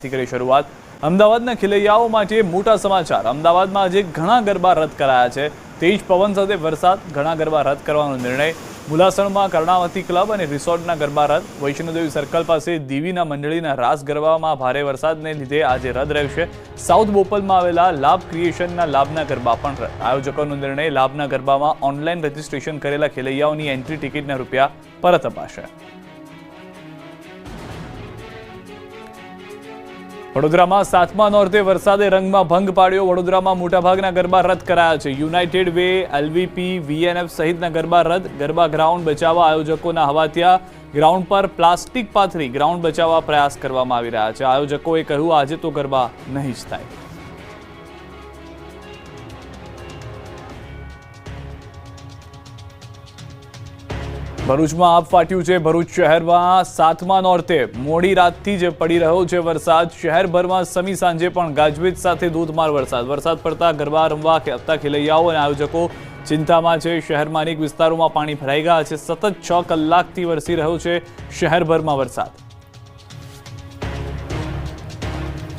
કરી શરૂઆત અમદાવાદના ખેલૈયાઓ માટે મોટા સમાચાર। અમદાવાદમાં આજે ઘણા ગરબા રદ કરાયા છે। તેજ પવન સાથે વરસાદ, ઘણા ગરબા રદ કરવાનો નિર્ણય। મુલાસણમાં કર્ણાવતી ક્લબ અને રિસોર્ટના ગરબા રદ। વૈષ્ણોદેવી સર્કલ પાસે દીવીના મંડળીના રાસ ગરબામાં ભારે વરસાદને લીધે આજે રદ રહેશે। સાઉથ બોપલમાં આવેલા લાભ ક્રિએશનના લાભના ગરબા પણ રદ। આયોજકોનો નિર્ણય, લાભના ગરબામાં ઓનલાઈન રજીસ્ટ્રેશન કરેલા ખેલૈયાઓની એન્ટ્રી ટિકિટના રૂપિયા પરત અપાશે। વડોદરામાં 7મા નોરતે વરસાદે રંગમાં ભંગ પાડ્યો। વડોદરામાં મોટાભાગના ગરબા રદ કરાયા છે। યુનાઇટેડ વે, એલવીપી, વીએનએફ સહિતના ગરબા રદ। ગરબા ગ્રાઉન્ડ બચાવવા આયોજકોના હવાતિયા। ગ્રાઉન્ડ પર પ્લાસ્ટિક પાથરી ગ્રાઉન્ડ બચાવવા પ્રયાસ કરવામાં આવી રહ્યા છે। આયોજકોએ કહ્યું, આજે તો ગરબા નહીં જ થાય। ભરૂચમાં આબ ફાટ્યું છે। ભરૂચ શહેરમાં 7મા નોરતે મોડી રાતથી જ પડી રહ્યો છે વરસાદ। શહેરભરમાં સમી સાંજે પણ ગાજવીજ સાથે ધોધમાર વરસાદ પડતા ગરબા રમવા આવતા ખેલૈયાઓ અને આયોજકો ચિંતામાં છે। શહેરમાં અનેક વિસ્તારોમાં પાણી ભરાઈ ગયા છે। સતત 6 કલાકથી વરસી રહ્યો છે શહેરભરમાં વરસાદ।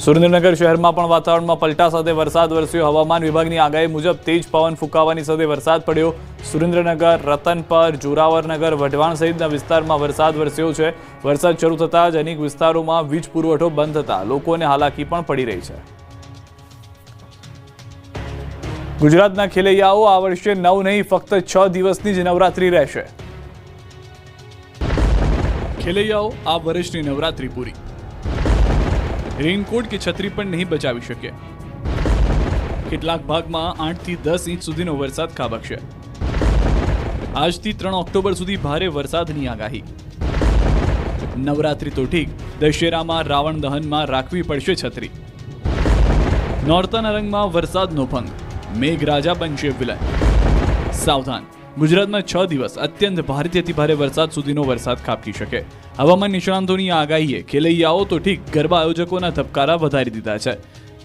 સુરેન્દ્રનગર શહેરમાં પણ વાતાવરણમાં પલટા સાથે વરસાદ વરસ્યો। હવામાન વિભાગની આગાહી મુજબ તેજ પવન ફૂંકાવાની સાથે વરસાદ પડ્યો। સુરેન્દ્રનગર, રતનપર, જોરાવરનગર, વઢવાણ સહિતના વિસ્તારમાં વરસાદ વરસ્યો છે। વરસાદ શરૂ થતાં જ અનેક વિસ્તારોમાં વીજ પુરવઠો બંધ થતાં લોકોને હાલાકી પણ પડી રહી છે। ગુજરાતના ખેલૈયાઓ આ વર્ષે 9 નહીં, ફક્ત 6 દિવસની જ નવરાત્રી રહેશે। ખેલૈયાઓ આ વર્ષની નવરાત્રી પૂરી। રેનકોટ કે છત્રી પણ નહીં બચાવી શકે। કેટલાક ભાગમાં 8 થી 10 ઇંચ સુધીનો વરસાદ ખાબકશે। આજથી 3 ઓક્ટોબર સુધી ભારે વરસાદની આગાહી। નવરાત્રી તો ઠીક, દશેરામાં રાવણ દહનમાં રાખવી પડશે છત્રી। નોરતાના રંગમાં વરસાદનો ભંગ, મેઘરાજા બનશે વિલન। સાવધાન, ગુજરાતમાં 6 દિવસ અત્યંત ભારેથી અતિ ભારે વરસાદ સુધીનો વરસાદ ખાબકી શકે। હવામાન નિષ્ણાંતોની આગાહીએ ખેલૈયાઓ તો ઠીક, ગરબા આયોજકોના ધબકારા વધારી દીધા છે।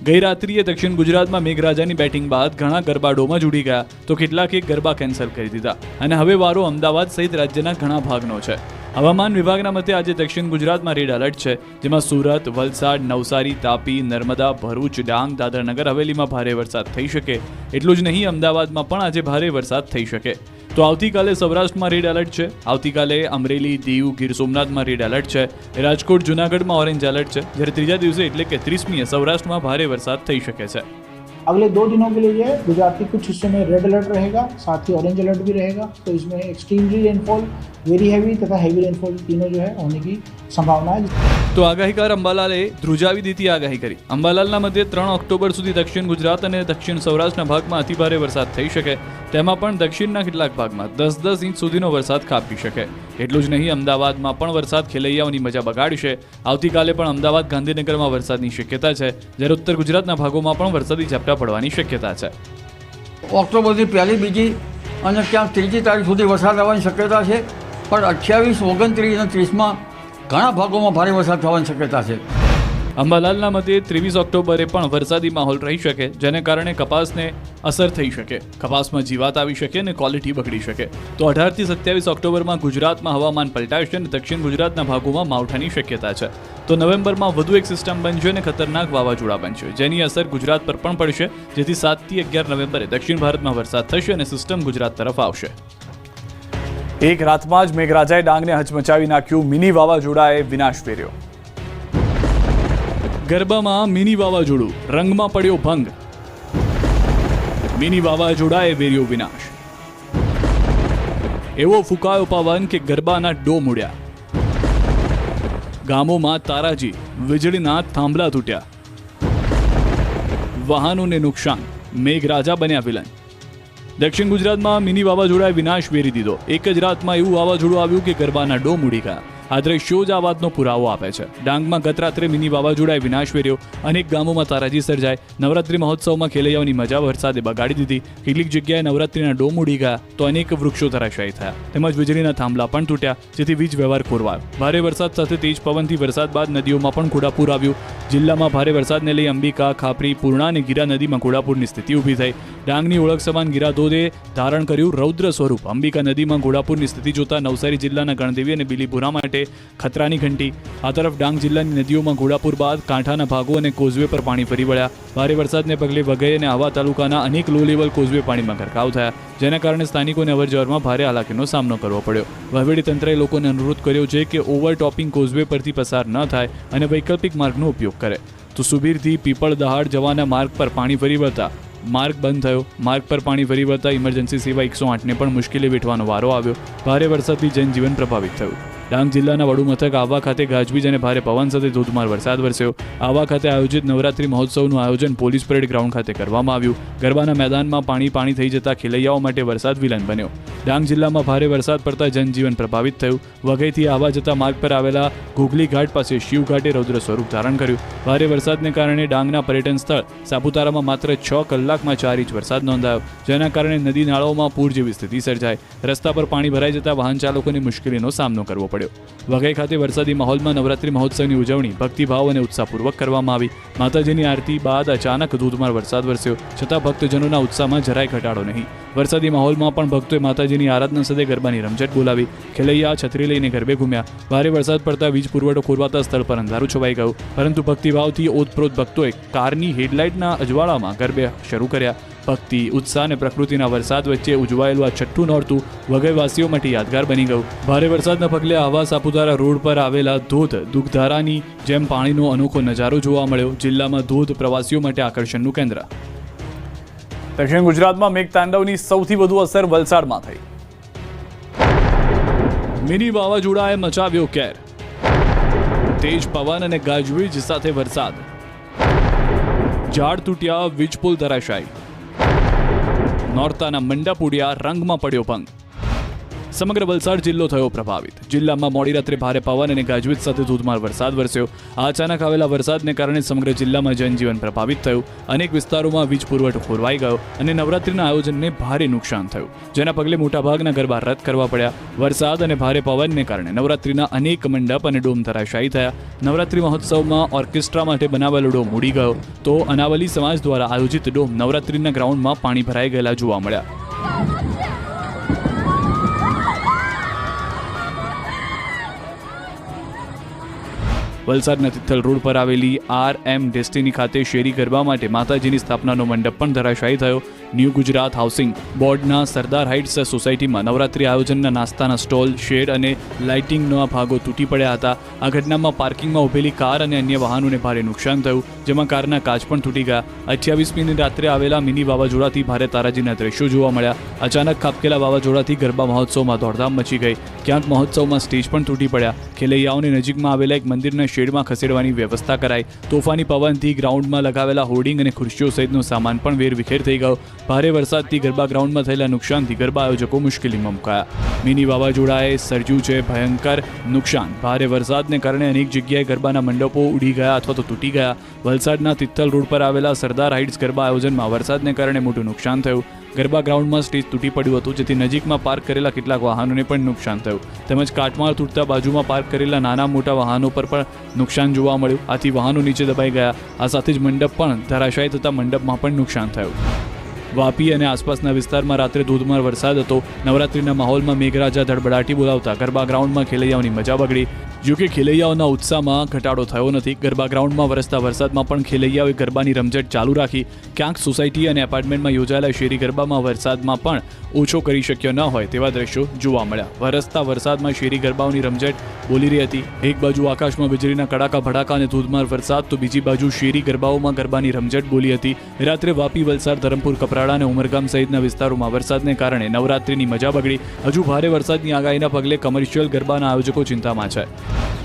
ગઈ રાત્રિએ દક્ષિણ ગુજરાતમાં મેઘરાજાની બેટિંગ બાદ ઘણા ગરબા ડોમાં જ ઉડી ગયા, તો કેટલાકે ગરબા કેન્સલ કરી દીધા અને હવે વારો અમદાવાદ સહિત રાજ્યના ઘણા ભાગનો છે। હવામાન વિભાગના મતે આજે દક્ષિણ ગુજરાતમાં રેડ એલર્ટ છે, જેમાં સુરત, વલસાડ, નવસારી, તાપી, નર્મદા, ભરૂચ, ડાંગ, દાદરા નગર હવેલીમાં ભારે વરસાદ થઈ શકે। એટલું જ નહીં, અમદાવાદમાં પણ આજે ભારે વરસાદ થઈ શકે। તો આવતીકાલે સૌરાષ્ટ્રમાં રેડ એલર્ટ છે। આવતીકાલે અમરેલી, દીવ, ગીર સોમનાથમાં રેડ એલર્ટ છે। રાજકોટ, જૂનાગઢમાં ઓરેન્જ એલર્ટ છે, જ્યારે ત્રીજા દિવસે એટલે કે 30મીએ સૌરાષ્ટ્રમાં ભારે વરસાદ થઈ શકે છે। अगले 2 दिनों के लिए गुजरात के कुछ हिस्सों में रेड अलर्ट रहेगा, साथ ही ऑरेंज अलर्ट भी रहेगा। तो इसमें एक्सट्रीमली रेनफॉल, वेरी हैवी तथा हैवी रेनफॉल तीनों जो है होने की संभावना है। તો આગાહીકાર અંબાલાલે ધ્રુજાવી દીધી આગાહી કરી। અંબાલાલના મતે 3 ઓક્ટોબર સુધી દક્ષિણ ગુજરાત અને દક્ષિણ સૌરાષ્ટ્રના ભાગમાં અતિભારે વરસાદ થઈ શકે। તેમાં પણ દક્ષિણના કેટલાક ભાગમાં 10-10 ઇંચ સુધીનો વરસાદ ખાબકી શકે। એટલું જ નહીં, અમદાવાદમાં પણ વરસાદ ખેલૈયાઓની મજા બગાડશે। આવતીકાલે પણ અમદાવાદ, ગાંધીનગરમાં વરસાદની શક્યતા છે, જ્યારે ઉત્તર ગુજરાતના ભાગોમાં પણ વરસાદી ઝાપટા પડવાની શક્યતા છે। ઓક્ટોબરની પહેલી, બીજી અને ક્યાંક 3જી તારીખ સુધી વરસાદ આવવાની શક્યતા છે, પણ 28, 29 અને 30માં ઘણા ભાગોમાં ભારે વરસાદ થવાની શક્યતા છે। અંબાલાલના મતે 23 ઓક્ટોબરે પણ વરસાદી માહોલ રહી શકે, જેને કારણે કપાસને અસર થઈ શકે। કપાસમાં જીવાત આવી શકે અને ક્વોલિટી બગડી શકે। તો 18 થી 27 ઓક્ટોબરમાં ગુજરાતમાં હવામાન પલટાશે અને દક્ષિણ ગુજરાતના ભાગોમાં માવઠાની શક્યતા છે। તો નવેમ્બરમાં વધુ એક સિસ્ટમ બનશે અને ખતરનાક વાવાઝોડા બનશે, જેની અસર ગુજરાત પર પણ પડશે, જેથી 7 થી 11 નવેમ્બરે દક્ષિણ ભારતમાં વરસાદ થશે અને સિસ્ટમ ગુજરાત તરફ આવશે। એક રાતમાં જ મેઘરાજાએ ડાંગને હચમચાવી નાખ્યું। મિની વાવાઝોડાએ વિનાશ વેર્યો। ગરબામાં મિની વાવાઝોડું, રંગમાં પડ્યો ભંગ। મિની વાવાઝોડાએ વેર્યો વિનાશ। એવો ફૂંકાયો પવન કે ગરબાના ડોમ ઉડ્યા। ગામોમાં તારાજી, વીજળીના થાંભલા તૂટ્યા। વાહનોને નુકસાન, મેઘરાજા બન્યા વિલન। દક્ષિણ ગુજરાતમાં મિની વાવાઝોડાએ વિનાશ વેરી દીધો। એક જ રાતમાં એવું વાવાઝોડું આવ્યું કે ગરબાના ડોમ ઉડી ગયા। આ દ્રશ્યો જ આ વાતનો પુરાવો આપે છે। ડાંગમાં ગત રાત્રે મિની વાવાઝોડાએ વિનાશ વેર્યો। અનેક ગામોમાં તારાજી સર્જાય। નવરાત્રી મહોત્સવમાં ખેલૈયાઓની મજા વરસાદે બગાડી દીધી। કેટલીક જગ્યાએ નવરાત્રીના ડોમ ઉડી ગયા, તો અનેક વૃક્ષો ધરાશાયી થયા, તેમજ વીજળીના થાંભલા પણ તૂટ્યા, જેથી વીજ વ્યવહાર ખોરવાયો। ભારે વરસાદ સાથે તેજ પવનથી વરસાદ બાદ નદીઓમાં પણ ઘોડાપૂર આવ્યું। જિલ્લામાં ભારે વરસાદને લઈ અંબિકા, ખાપરી, પૂર્ણા અને ગીરા નદીમાં ઘોડાપૂરની સ્થિતિ ઊભી થઈ। ડાંગની ઓળખ સમાન ગીરા ધોધે ધારણ કર્યું રૌદ્ર સ્વરૂપ। અંબિકા નદીમાં ઘોડાપૂરની સ્થિતિ જોતા નવસારી જિલ્લાના ગણદેવી અને બીલીપુરા માટે માટે ખતરાની ઘંટી. આ તરફ ડાંગ જિલ્લાની નદીઓમાં ઘોડાપુર બાદ કાંઠાના ભાગો અને કોઝવે પર પાણી ફરી વળ્યા. ભારે વરસાદને પગલે વઘઈ અને આહવા તાલુકાના અનેક લો લેવલ કોઝવે પાણીમાં ગરકાવ થયા, જેના કારણે સ્થાનિકોને અવરજવરમાં ભારે હાલાકીનો સામનો કરવો પડ્યો. વહીવટી તંત્રએ લોકોને અનુરોધ કર્યો છે કે ઓવરટોપિંગ કોઝવે પરથી પસાર ન થાય અને વૈકલ્પિક માર્ગનો ઉપયોગ કરે. તો સુબીરથી પીપળ દહાડ જવાના માર્ગ પર પાણી ફરી વળતા માર્ગ બંધ થયો. માર્ગ પર પાણી ફરી વળતા ઇમરજન્સી સેવા 108ને પણ મુશ્કેલી વેઠવાનો વારો આવ્યો. ભારે વરસાદથી જનજીવન પ્રભાવિત થયું. ડાંગ જિલ્લાના વડુ મથક આહવા ખાતે ગાજવીજ અને ભારે પવન સાથે ધોધમાર વરસાદ વરસ્યો. આહવા ખાતે આયોજિત નવરાત્રી મહોત્સવનું આયોજન પોલીસ પરેડ ગ્રાઉન્ડ ખાતે કરવામાં આવ્યું. ગરબાના મેદાનમાં પાણી થઈ જતા ખેલૈયાઓ માટે વરસાદ વિલન બન્યો. ડાંગ જિલ્લામાં ભારે વરસાદ પડતા જનજીવન પ્રભાવિત થયું. વઘઈથી આહવા જતા માર્ગ પર આવેલા ઘોઘલી ઘાટ પાસે શિવ ઘાટે રૌદ્ર સ્વરૂપ ધારણ કર્યું. ભારે વરસાદને કારણે ડાંગના પર્યટન સ્થળ સાપુતારામાં માત્ર 6 કલાકમાં 4 ઇંચ વરસાદ નોંધાયો, જેના કારણે નદી નાળાઓમાં પૂર જેવી સ્થિતિ સર્જાઈ. રસ્તા પર પાણી ભરાઈ જતા વાહન ચાલકોને મુશ્કેલીનો સામનો કરવો પડ્યો. વઘઈ ખાતે વરસાદી માહોલમાં નવરાત્રી મહોત્સવની ઉજવણી ભક્તિભાવ અને ઉત્સાહપૂર્વક કરવામાં આવી. માતાજીની આરતી બાદ અચાનક ધોધમાર વરસાદ વરસ્યો, છતાં ભક્તજનોના ઉત્સાહમાં જરાય ઘટાડો નહીં. વરસાદી માહોલમાં પણ ભક્તોએ માતાજીની આરાધના સાથે ગરબાની રમઝટ બોલાવી. ખેલૈયા છત્રી લઈને ગરબે ઘૂમ્યા. ભારે વરસાદ પડતા વીજ પુરવઠો ખોરવાતા સ્થળ પર અંધારું છવાઈ ગયું, પરંતુ ભક્તિભાવથી ઓતપ્રોત ભક્તોએ કારની હેડલાઇટના અજવાળામાં ગરબે શરૂ કર્યા. ભક્તિ, ઉત્સાહ અને પ્રકૃતિના વરસાદ વચ્ચે ઉજવાયેલું આ છઠ્ઠું નોરતું વઘઈવાસીઓ માટે યાદગાર બની ગયું. ભારે વરસાદના પગલે આહવા સાપુતારા રોડ પર આવેલા ધોધ દુઃખધારાની જેમ પાણીનો અનોખો નજારો જોવા મળ્યો. જિલ્લામાં ધોધ પ્રવાસીઓ માટે આકર્ષણનું કેન્દ્ર. દક્ષિણ ગુજરાતમાં મેઘતાંડવની સૌથી વધુ અસર વલસાડમાં થઈ. મિની વાવાઝોડાએ મચાવ્યો કેર. તેજ પવન અને ગાજવીજ સાથે વરસાદ. ઝાડ તૂટ્યા, વીજપોલ ધરાશાયી. નોરતાના મંડપ ઉડ્યા, રંગમાં પડ્યો ભંગ. સમગ્ર વલસાડ જિલ્લો થયો પ્રભાવિત. જિલ્લામાં મોડી રાત્રે ભારે પવન અને ગાજવીજ સાથે ધોધમાર વરસાદ વરસ્યો. આ અચાનક આવેલા વરસાદને કારણે સમગ્ર જિલ્લામાં જનજીવન પ્રભાવિત થયું. અનેક વિસ્તારોમાં વીજ પુરવઠો ખોરવાઈ ગયો અને નવરાત્રીના આયોજનને ભારે નુકસાન થયું, જેના પગલે મોટાભાગના ગરબા રદ કરવા પડ્યા. વરસાદ અને ભારે પવનને કારણે નવરાત્રીના અનેક મંડપ અને ડોમ ધરાશાયી થયા. નવરાત્રી મહોત્સવમાં ઓર્કેસ્ટ્રા માટે બનાવેલો ડોમ ઉડી ગયો, તો અનાવલી સમાજ દ્વારા આયોજિત ડોમ નવરાત્રીના ગ્રાઉન્ડમાં પાણી ભરાઈ ગયેલા જોવા મળ્યા. વલસાડના તિથલ રોડ પર આવેલી RM ડેસ્ટિની ખાતે શેરી ગરબા માટે માતાજીની સ્થાપનાનો મંડપ પણ ધરાશાયી થયો. ન્યૂ ગુજરાત હાઉસિંગ બોર્ડના સરદાર હાઇટ્સ સોસાયટીમાં નવરાત્રી આયોજનના નાસ્તાના સ્ટોલ, શેડ અને લાઇટિંગના ભાગો તૂટી પડ્યા હતા. આ ઘટનામાં પાર્કિંગમાં ઉભેલી કાર અને અન્ય વાહનોને ભારે નુકસાન થયું, જેમાં કારના કાચ પણ તૂટી ગયા. 28મીની રાત્રે આવેલા મિની વાવાઝોડાથી ભારે તારાજીના દ્રશ્યો જોવા મળ્યા. અચાનક ખાબકેલા વાવાઝોડાથી ગરબા મહોત્સવમાં દોડધામ મચી ગઈ. ક્યાંક મહોત્સવમાં સ્ટેજ પણ તૂટી પડ્યા. ખેલૈયાઓને નજીકમાં આવેલા એક મંદિરના શેડમાં ખસેડવાની વ્યવસ્થા કરાઈ. તોફાની પવનથી ગ્રાઉન્ડમાં લગાવેલા હોર્ડિંગ અને ખુરશીઓ સહિતનો સામાન પણ વેરવિખેર થઈ ગયો. ભારે વરસાદથી ગરબા ગ્રાઉન્ડમાં થયેલા નુકસાનથી ગરબા આયોજકો મુશ્કેલીમાં મુકાયા. મિની વાવાઝોડાએ સર્જ્યું છે ભયંકર નુકસાન. ભારે વરસાદને કારણે અનેક જગ્યાએ ગરબાના મંડપો ઉડી ગયા અથવા તો તૂટી ગયા. વલસાડના તિથલ રોડ પર આવેલા સરદાર હાઇટ્સ ગરબા આયોજનમાં વરસાદને કારણે મોટું નુકસાન થયું. ગરબા ગ્રાઉન્ડમાં સ્ટેજ તૂટી પડ્યું હતું, જેથી નજીકમાં પાર્ક કરેલા કેટલાક વાહનોને પણ નુકસાન થયું. તેમજ કાટમાળ તૂટતા બાજુમાં પાર્ક કરેલા નાના મોટા વાહનો પર પણ નુકસાન જોવા મળ્યું. આથી વાહનો નીચે દબાઈ ગયા. આ સાથે જ મંડપ પણ ધરાશાયી થતા મંડપમાં પણ નુકસાન થયું. વાપી અને આસપાસના વિસ્તારમાં રાત્રે ધોધમાર વરસાદ હતો. નવરાત્રીના માહોલમાં મેઘરાજા ધડબડાટી બોલાવતા ગરબા ગ્રાઉન્ડમાં ખેલૈયાઓની મજા બગડી. જોકે ખેલૈયાઓના ઉત્સાહમાં ઘટાડો થયો નથી. ગરબા ગ્રાઉન્ડમાં વરસતા વરસાદમાં પણ ખેલૈયાઓએ ગરબાની રમઝટ ચાલુ રાખી. ક્યાંક સોસાયટી અને એપાર્ટમેન્ટમાં યોજાયેલા શેરી ગરબામાં વરસાદમાં પણ ઓછો કરી શક્યો ન હોય તેવા દ્રશ્યો જોવા મળ્યા. વરસતા વરસાદમાં શેરી ગરબાઓની રમઝટ બોલી રહી હતી. એક બાજુ આકાશમાં વીજળીના કડાકા ભડાકા અને ધોધમાર વરસાદ, તો બીજી બાજુ શેરી ગરબાઓમાં ગરબાની રમઝટ બોલી હતી. રાત્રે વાપી, વલસાડ, ધરમપુર, કપરાડા અને ઉમરગામ સહિતના વિસ્તારોમાં વરસાદને કારણે નવરાત્રીની મજા બગડી. હજુ ભારે વરસાદની આગાહીના પગલે કમર્શિયલ ગરબાના આયોજકો ચિંતામાં છે.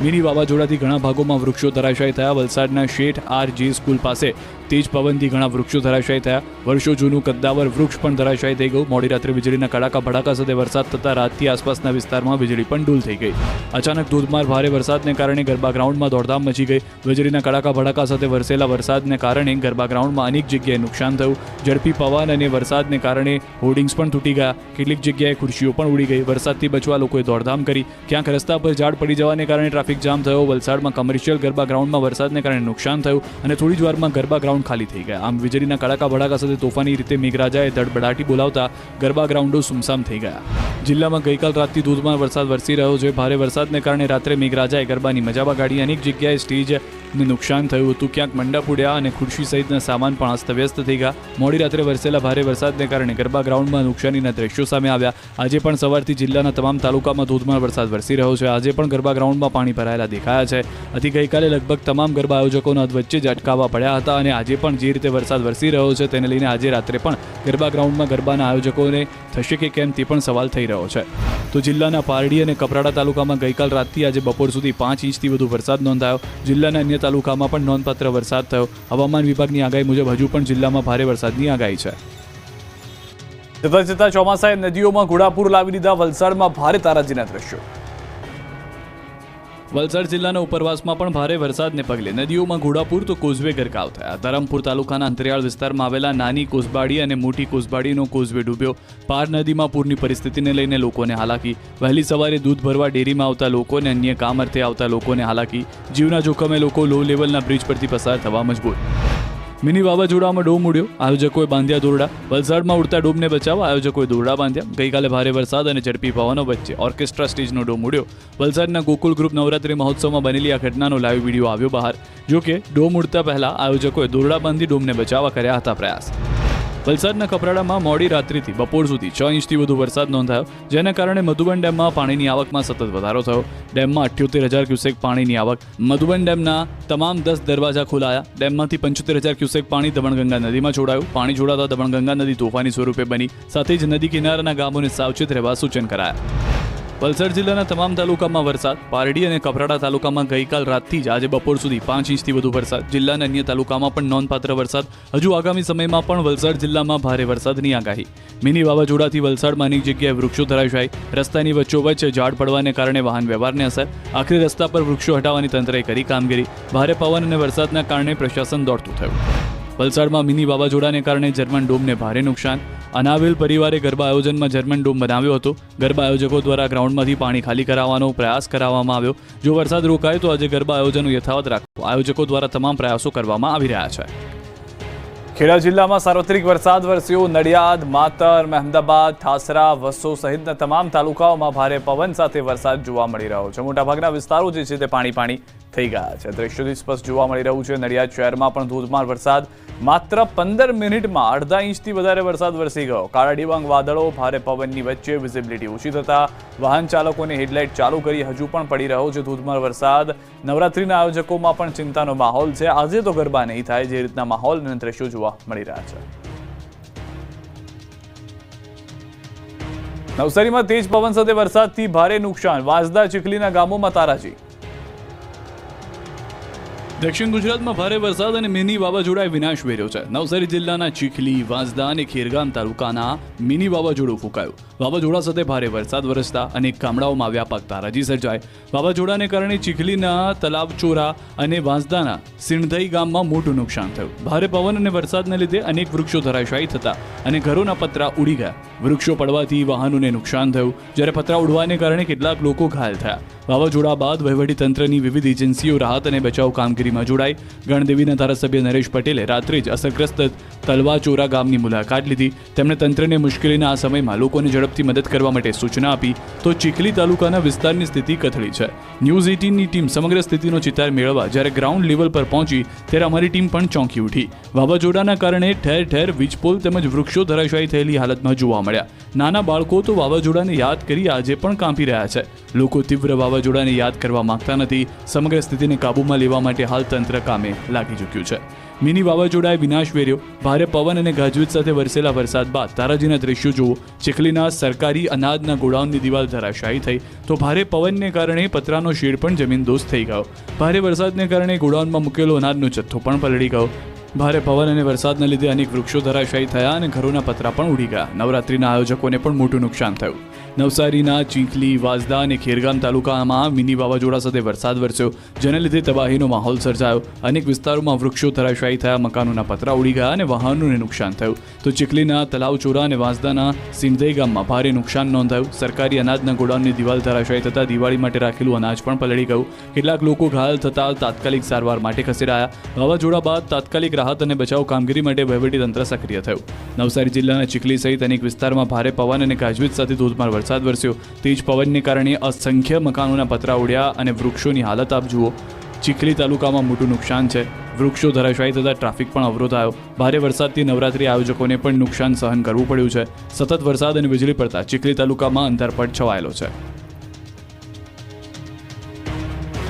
મિની વાવાઝોડાથી ઘણા ભાગોમાં વૃક્ષો ધરાશાયી થયા. વલસાડના શેઠ RJ સ્કૂલ પાસે તેજ પવનથી ઘણા વૃક્ષો ધરાશાયી થયા. વર્ષો જૂનું કદ્દાવર વૃક્ષ પણ ધરાશાયી થઈ ગયું. મોડી રાત્રે વીજળીના કડાકા ભડાકા સાથે વરસાદ થતા રાતથી આસપાસના વિસ્તારમાં વીજળી પણ ડૂલ થઈ ગઈ. અચાનક ધોધમાર ભારે વરસાદને કારણે ગરબા ગ્રાઉન્ડમાં દોડધામ મચી ગઈ. વીજળીના કડાકા ભડાકા સાથે વરસેલા વરસાદને કારણે ગરબા ગ્રાઉન્ડમાં અનેક જગ્યાએ નુકસાન થયું. ઝડપી પવન અને વરસાદને કારણે હોર્ડિંગ્સ પણ તૂટી ગયા. કેટલીક જગ્યાએ ખુરશીઓ પણ ઉડી ગઈ. વરસાદથી બચવા લોકોએ દોડધામ કરી. ક્યાંક રસ્તા પર ઝાડ પડી જવાને કારણે ટ્રાફિક જામ થયો. વલસાડમાં કમર્શિયલ ગરબા ગ્રાઉન્ડમાં વરસાદને કારણે નુકસાન થયું અને થોડી જ વારમાં ગરબા ગ્રાઉન્ડ ગ્રાઉન્ડ ખાલી થઈ ગયા. આમ વીજળીના કડાકા ભડાકા સાથે તોફાની રીતે મેઘરાજાએ ધડબડાટી બોલાવતા ગરબા ગ્રાઉન્ડો સુમસામ થઈ ગયા. જિલ્લામાં ગઈકાલ રાતથી ધોધમાર વરસાદ વરસી રહ્યો છે. ભારે વરસાદને કારણે રાત્રે મેઘરાજાએ ગરબાની મજા બગાડી. અનેક જગ્યાએ સ્ટેજને નુકસાન થયું હતું. ક્યાંક મંડપ ઉડ્યા અને ખુરશી સહિતના સામાન પણ અસ્તવ્યસ્ત થઈ ગયા. મોડી રાત્રે વરસેલા ભારે વરસાદને કારણે ગરબા ગ્રાઉન્ડમાં નુકસાનીના દ્રશ્યો સામે આવ્યા. આજે પણ સવારથી જિલ્લાના તમામ તાલુકામાં ધોધમાર વરસાદ વરસી રહ્યો છે. આજે પણ ગરબા ગ્રાઉન્ડમાં પાણી ભરાયેલા દેખાયા છે. આથી ગઈકાલે લગભગ તમામ ગરબા આયોજકોના વચ્ચે જ અટકાવવા પડ્યા હતા અને આજે પણ જે રીતે વરસાદ વરસી રહ્યો છે તેને લઈને આજે રાત્રે પણ ગરબા ગ્રાઉન્ડમાં ગરબાના આયોજકોને થશે કે કેમ તે પણ સવાલ થઈ રહ્યો છે. તો જિલ્લાના પારડી અને કપરાડા તાલુકામાં ગઈકાલ રાતથી આજે બપોર સુધી 5 ઇંચથી વધુ વરસાદ નોંધાયો. જિલ્લાના અન્ય તાલુકામાં પણ નોંધપાત્ર વરસાદ થયો. હવામાન વિભાગની આગાહી મુજબ હજુ પણ જિલ્લામાં ભારે વરસાદની આગાહી છે. જતા જતા ચોમાસાએ નદીઓમાં ઘોડાપૂર લાવી દીધા. વલસાડમાં ભારે તારાજીના દ્રશ્યો. વલસાડ જિલ્લાના ઉપરવાસમાં પણ ભારે વરસાદને પગલે નદીઓમાં ઘોડાપૂર તો કોઝવે ગરકાવ થયા. ધરમપુર તાલુકાના અંતરિયાળ વિસ્તારમાં આવેલા નાની કોસબાડી અને મોટી કોસબાડીનો કોઝવે ડૂબ્યો. પાર નદીમાં પૂરની પરિસ્થિતિને લઈને લોકોને હાલાકી. વહેલી સવારે દૂધ ભરવા ડેરીમાં આવતા લોકો અને અન્ય કામ અર્થે આવતા લોકોને હાલાકી. જીવના જોખમે લોકો લો લેવલના બ્રિજ પરથી પસાર થવા મજબૂર. Mini વાવાઝોડામાં dome ઉડ્યો. આયોજકોએ બાંધ્યા દોરડા. વલસાડમાં ઉડતા ડોમને બચાવવા આયોજકોએ દોરડા બાંધ્યા. ગઈકાલે ભારે વરસાદ અને ઝડપી પવનો વચ્ચે ઓર્કેસ્ટ્રા સ્ટેજનો ડોમ ઉડ્યો. વલસાડના ગોકુલ ગ્રુપ નવરાત્રી મહોત્સવમાં બનેલી આ ઘટનાનો લાઈવ વિડીયો આવ્યો બહાર. જોકે ડોમ ઉડતા પહેલા આયોજકોએ દોરડા બાંધી ડોમને બચાવવા કર્યા હતા પ્રયાસ. વલસાડના કપરાડામાં મોડી રાત્રિથી બપોર સુધી 6 ઇંચથી વધુ વરસાદ નોંધાયો, જેના કારણે મધુબન ડેમમાં પાણીની આવકમાં સતત વધારો થયો. ડેમમાં 78,000 ક્યુસેક પાણીની આવક. મધુબન ડેમના તમામ 10 દરવાજા ખોલાયા. ડેમમાંથી 75,000 ક્યુસેક પાણી દમણગંગા નદીમાં છોડાયું. પાણી છોડાતા દમણગંગા નદી તોફાની સ્વરૂપે બની. સાથે જ નદી કિનારાના ગામોને સાવચેત રહેવા સૂચન કરાયા. વલસાડ જિલ્લાના તમામ તાલુકામાં વરસાદ. પારડી અને કપરાડા તાલુકામાં ગઈકાલ રાતથી જ આજે બપોર સુધી 5 ઇંચથી વધુ વરસાદ. જિલ્લાના અન્ય તાલુકામાં પણ નોંધપાત્ર વરસાદ. હજુ આગામી સમયમાં પણ વલસાડ જિલ્લામાં ભારે વરસાદની આગાહી. મિની વાવાઝોડાથી વલસાડમાં અનેક જગ્યાએ વૃક્ષો ધરાશાયી. રસ્તાની વચ્ચોવચ્ચ ઝાડ પડવાને કારણે વાહન વ્યવહારને અસર. આખરે રસ્તા પર વૃક્ષો હટાવવાની તંત્રએ કરી કામગીરી. ભારે પવન અને વરસાદના કારણે પ્રશાસન દોડતું થયું. વલસાડમાં મિની વાવાઝોડાને કારણે જર્મન ડોમને ભારે નુકસાન. અનાવેલ પરિવારે ગરબા આયોજનમાં જર્મન ડોમ બનાવ્યો હતો. ગરબા આયોજકો દ્વારા ગ્રાઉન્ડમાંથી પાણી ખાલી કરાવવાનો પ્રયાસ કરવામાં આવ્યો. જો વરસાદ રોકાય તો આજે ગરબા આયોજનો યથાવત રાખવા આયોજકો દ્વારા તમામ પ્રયાસો કરવામાં આવી રહ્યા છે. ખેડા જિલ્લામાં સાર્વત્રિક વરસાદ વરસ્યો. નડિયાદ, માતર, મહેમદાબાદ, ઠાસરા, વસો સહિતના તમામ તાલુકાઓમાં ભારે પવન સાથે વરસાદ જોવા મળી રહ્યો છે. મોટાભાગના વિસ્તારો જે છે તે પાણી થઈ ગયા છે. દ્રશ્યોથી સ્પષ્ટ જોવા મળી રહ્યું છે. નડિયાદ શહેરમાં પણ ધોધમાર વરસાદ. માત્ર 15 મિનિટમાં અડધા ઇંચથી વધારે વરસાદ વરસી ગયો. કાળા ડિબાંગ વાદળો, ભારે પવનની વચ્ચે વિઝિબિલિટી ઓછી થતા વાહન ચાલકોને હેડલાઇટ ચાલુ કરી હજુ પણ પડી રહ્યો છે ધોધમાર વરસાદ. નવરાત્રીના આયોજકોમાં પણ ચિંતાનો માહોલ છે. આજે તો ગરબા નહીં થાય, જે રીતના માહોલ અને દ્રશ્યો જોવા મળી રહ્યા છે. નવસારીમાં તેજ પવન સાથે વરસાદથી ભારે નુકસાન. વાંસદા, ચીખલીના ગામોમાં તારાજી. દક્ષિણ ગુજરાતમાં ભારે વરસાદ અને મિની વાવાઝોડાએ વિનાશ વેર્યો છે. નવસારી જિલ્લાના ચીખલી, વાંસદા અને ખેરગામ તાલુકાના મિની વાવાઝોડું ફૂંકાયું. વાવાઝોડા સાથે ભારે વરસાદ વરસતા અનેક ગામડાઓમાં વ્યાપક તારાજી સર્જાય. વાવાઝોડાને કારણે ચીખલીના તલાવચોરા અને વાંસદાના સિણધઈ ગામમાં મોટું નુકસાન થયું. ભારે પવન અને વરસાદને લીધે અનેક વૃક્ષો ધરાશાયી થતા અને ઘરોના પતરા ઉડી ગયા. વૃક્ષો પડવાથી વાહનોને નુકસાન થયું, જ્યારે પતરા ઉડવાને કારણે કેટલાક લોકો ઘાયલ થયા. વાવાઝોડા બાદ વહીવટીતંત્રની વિવિધ એજન્સીઓ રાહત અને બચાવ કામગીરીમાં જોડાઈ. ગણદેવીના ધારાસભ્ય નરેશ પટેલે રાત્રે જ અસરગ્રસ્ત તલવાચોરા ગામની મુલાકાત લીધી. તેમણે તંત્રને મુશ્કેલીના આ સમયમાં લોકોને ઝડપથી મદદ કરવા માટે સૂચના આપી. તો ચીખલી તાલુકાના વિસ્તારની સ્થિતિ કથળી છે. ન્યૂઝ 18ની ટીમ સમગ્ર સ્થિતિનો ચિતાર મેળવવા જ્યારે ગ્રાઉન્ડ લેવલ પર પહોંચી ત્યારે અમારી ટીમ પણ ચોંકી ઉઠી. વાવાઝોડાના કારણે ઠેર ઠેર વીજપોલ તેમજ વૃક્ષો ધરાશાયી થયેલી હાલતમાં જોવા મળ્યા. નાના બાળકો તો વાવાઝોડાને યાદ કરી આજે પણ કાંપી રહ્યા છે. લોકો તીવ્ર વાવાઝોડાને યાદ કરવા માંગતા નથી. સમગ્ર સ્થિતિને કાબૂમાં લેવા માટે હાલ તંત્ર કામે લાગી ચૂક્યું છે. મિની વાવાઝોડાએ વિનાશ વેર્યો. ભારે પવન અને ગાજવીજ સાથે વરસેલા વરસાદ બાદ તારાજીના દ્રશ્યો જુઓ. ચીખલીના સરકારી અનાજના ગોડાઉનની દિવાલ ધરાશાયી થઈ તો ભારે પવનને કારણે પતરાનો શેડ પણ જમીનદોસ્ત થઈ ગયો. ભારે વરસાદને કારણે ગોડાઉનમાં મૂકેલો અનાજનો જથ્થો પણ પલળી ગયો. ભારે પવન અને વરસાદના લીધે અનેક વૃક્ષો ધરાશાયી થયા અને ઘરોના પતરા પણ ઉડી ગયા. નવરાત્રીના આયોજકોને પણ મોટું નુકસાન થયું. નવસારીના ચીખલી, વાંસદા અને ખેરગામ તાલુકામાં મિની વાવાઝોડા સાથે વરસાદ વરસ્યો, જેને લીધે તબાહીનો માહોલ સર્જાયો. અનેક વિસ્તારોમાં વૃક્ષો ધરાશાયી થયા, મકાનોના પતરા ઉડી ગયા અને વાહનોને નુકસાન થયું. તો ચીખલીના તલાવચોરા અને વાંસદાના સિંધઈ ગામમાં ભારે નુકસાન નોંધાયું. સરકારી અનાજના ગોડાઉનની દિવાલ ધરાશાયી થતાં દિવાળી માટે રાખેલું અનાજ પણ પલળી ગયું. કેટલાક લોકો ઘાયલ થતાં તાત્કાલિક સારવાર માટે ખસેડાયા. વાવાઝોડા બાદ તાત્કાલિક રાહત અને બચાવ કામગીરી માટે વહીવટીતંત્ર સક્રિય થયું. નવસારી જિલ્લાના ચીખલી સહિત અનેક વિસ્તારમાં ભારે પવન અને ગાજવીજ સાથે ધોધમાર વરસાદ વરસ્યો. તેજ પવનને કારણે અસંખ્ય મકાનોના પતરા ઉડ્યા અને વૃક્ષોની હાલત આપ જુઓ. ચીખલી તાલુકામાં મોટું નુકસાન છે. વૃક્ષો ધરાશાયી થતાં ટ્રાફિક પણ અવરોધાયો. ભારે વરસાદથી નવરાત્રી આયોજકોને પણ નુકસાન સહન કરવું પડ્યું છે. સતત વરસાદ અને વીજળી પડતા ચીખલી તાલુકામાં અંધારપટ છવાયેલો છે.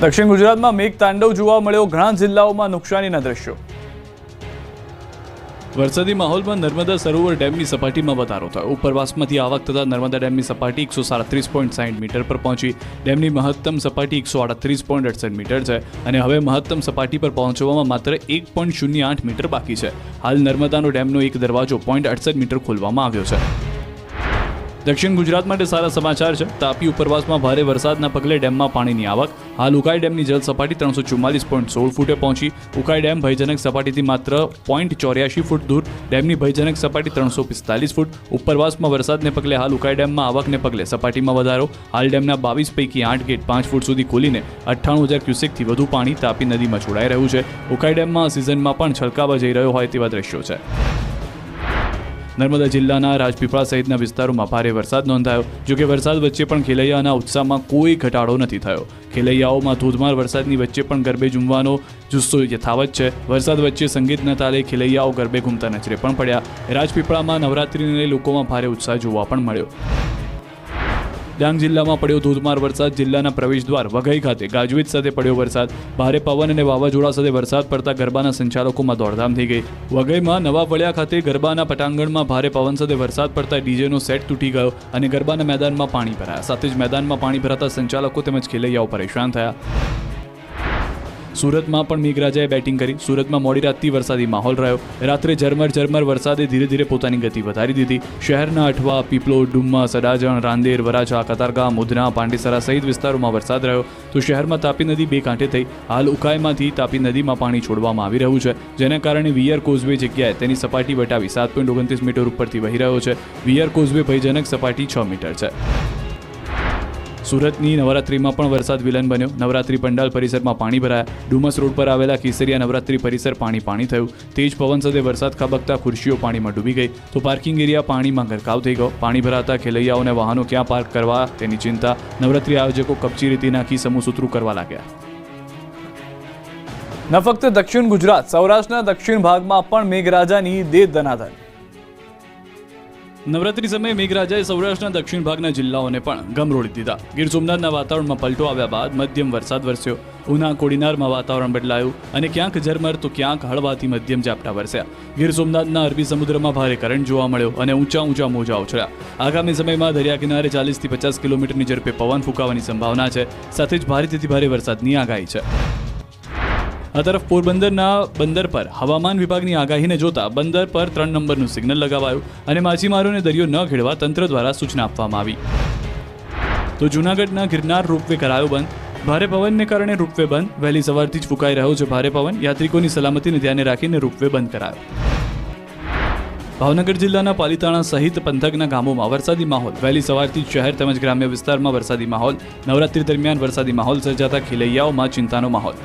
દક્ષિણ ગુજરાતમાં મેઘતાંડવ જોવા મળ્યો, ઘણા જિલ્લાઓમાં નુકસાનીના દ્રશ્યો. વરસાદી માહોલમાં નર્મદા સરોવર ડેમની સપાટીમાં વધારો થયો. ઉપરવાસમાંથી આવક થતાં નર્મદા ડેમની સપાટી 137.60 મીટર પર પહોંચી. ડેમની મહત્તમ સપાટી 138.68 મીટર છે અને હવે મહત્તમ સપાટી પર પહોંચવામાં માત્ર 1.08 મીટર બાકી છે. હાલ નર્મદાનો ડેમનો એક દરવાજો 0.68 મીટર ખોલવામાં આવ્યો છે. દક્ષિણ ગુજરાત માટે સારા સમાચાર છે. તાપી ઉપરવાસમાં ભારે વરસાદના પગલે ડેમમાં પાણીની આવક. હાલ ઉકાઈ ડેમની જળ સપાટી 344.16 ફૂટે પહોંચી. ઉકાઈ ડેમ ભયજનક સપાટીથી માત્ર 0.84 ફૂટ દૂર. ડેમની ભયજનક સપાટી 345 ફૂટ. ઉપરવાસમાં વરસાદને પગલે હાલ ઉકાઈ ડેમમાં આવકને પગલે સપાટીમાં વધારો. હાલ ડેમના 22 પૈકી 8 ગેટ 5 ફૂટ સુધી ખોલીને 98,000 ક્યુસેકથી વધુ પાણી તાપી નદીમાં છોડાઈ રહ્યું છે. ઉકાઈ ડેમમાં આ સિઝનમાં પણ છલકાવા જઈ રહ્યો હોય તેવા દ્રશ્યો છે. નર્મદા જિલ્લાના રાજપીપળા સહિતના વિસ્તારોમાં ભારે વરસાદ નોંધાયો. જોકે વરસાદ વચ્ચે પણ ખેલૈયાના ઉત્સાહમાં કોઈ ઘટાડો નથી થયો. ખેલૈયાઓમાં ધોધમાર વરસાદની વચ્ચે પણ ગરબે ઝૂમવાનો જુસ્સો યથાવત છે. વરસાદ વચ્ચે સંગીતના તાલે ખેલૈયાઓ ગરબે ઘૂમતા નજરે પણ પડ્યા. રાજપીપળામાં નવરાત્રિને લોકોમાં ભારે ઉત્સાહ જોવા પણ મળ્યો. ડાંગ જિલ્લામાં પડ્યો ધોધમાર વરસાદ. જિલ્લાના પ્રવેશદ્વાર વઘઈ ખાતે ગાજવીજ સાથે પડ્યો વરસાદ. ભારે પવન અને વાવાઝોડા સાથે વરસાદ પડતા ગરબાના સંચાલકોમાં દોડધામ થઈ ગઈ. વઘઈમાં નવા વળિયા ખાતે ગરબાના પટાંગણમાં ભારે પવન સાથે વરસાદ પડતા ડીજેનો સેટ તૂટી ગયો અને ગરબાના મેદાનમાં પાણી ભરાયા. સાથે જ મેદાનમાં પાણી ભરાતા સંચાલકો તેમજ ખેલૈયાઓ પરેશાન થયા. સુરતમાં પણ મેઘરાજાએ બેટિંગ કરી. સુરતમાં મોડી રાતથી વરસાદી માહોલ રહ્યો. રાત્રે ઝરમર વરસાદે ધીરે ધીરે પોતાની ગતિ વધારી દીધી. શહેરના અઠવા, પીપલોદ, ડુમ્મસ, અડાજણ, રાંદેર, વરાછા, કતારગામ, ઉધના, પાંડેસરા સહિત વિસ્તારોમાં વરસાદ રહ્યો. તો શહેરમાં તાપી નદી બે કાંઠે થઈ. હાલ ઉકાઈમાંથી તાપી નદીમાં પાણી છોડવામાં આવી રહ્યું છે, જેના કારણે વિયર કોઝવે જગ્યાએ તેની સપાટી વટાવી 7.29 મીટર ઉપરથી વહી રહ્યો છે. વિયર કોઝવે ભયજનક સપાટી 6 મીટર છે. સુરતની નવરાત્રીમાં પણ વરસાદ વિલન બન્યો. નવરાત્રી પંડાલ પરિસરમાં પાણી ભરાયા. ડુમસ રોડ પર આવેલા કેસરિયા નવરાત્રી પરિસર પાણી થયું. તેજ પવન સાથે વરસાદ ખાબકતા ખુરશીઓ પાણીમાં ડૂબી ગઈ. તો પાર્કિંગ એરિયા પાણીમાં ગરકાવ થઈ ગયો. પાણી ભરાતા ખેલૈયાઓને વાહનો ક્યાં પાર્ક કરવા તેની ચિંતા. નવરાત્રી આયોજકો કપચી રીતિ નાખી સમૂહસૂત્રું કરવા લાગ્યા. ન ફક્ત દક્ષિણ ગુજરાત, સૌરાષ્ટ્રના દક્ષિણ ભાગમાં પણ મેઘરાજાની દે દનાદન. નવરાત્રી સમયે મેઘરાજાએ સૌરાષ્ટ્રના દક્ષિણ ભાગના જિલ્લાઓને પણ ગમરોળી દીધા. ગીર સોમનાથના વાતાવરણમાં પલટો આવ્યા બાદ મધ્યમ વરસાદ વરસ્યો. ઉના કોડીનારમાં વાતાવરણ બદલાયું અને ક્યાંક ઝરમર તો ક્યાંક હળવાથી મધ્યમ ઝાપટા વરસ્યા. ગીર સોમનાથના અરબી સમુદ્રમાં ભારે કરંટ જોવા મળ્યો અને ઊંચા મોજા ઉછળ્યા. આગામી સમયમાં દરિયા કિનારે 40 થી 50 કિલોમીટરની ઝડપે પવન ફૂંકાવાની સંભાવના છે. સાથે જ ભારેથી ભારે વરસાદની આગાહી છે. આ તરફ પોરબંદરના બંદર પર હવામાન વિભાગની આગાહીને જોતા બંદર પર 3 નંબરનું સિગ્નલ લગાવાયું અને માછીમારોને દરિયો ન ખેડવા તંત્ર દ્વારા સૂચના આપવામાં આવી. તો જૂનાગઢના ગિરનાર રોપવે કરાયો બંધ. ભારે પવનને કારણે રોપવે બંધ. વહેલી સવારથી જ ફૂંકાઈ રહ્યો છે ભારે પવન. યાત્રિકોની સલામતીને ધ્યાને રાખીને રોપવે બંધ કરાયો. ભાવનગર જિલ્લાના પાલિતાણા સહિત પંથકના ગામોમાં વરસાદી માહોલ. વહેલી સવારથી જ શહેર તેમજ ગ્રામ્ય વિસ્તારમાં વરસાદી માહોલ. નવરાત્રી દરમિયાન વરસાદી માહોલ સર્જાતા ખેલૈયાઓમાં ચિંતાનો માહોલ.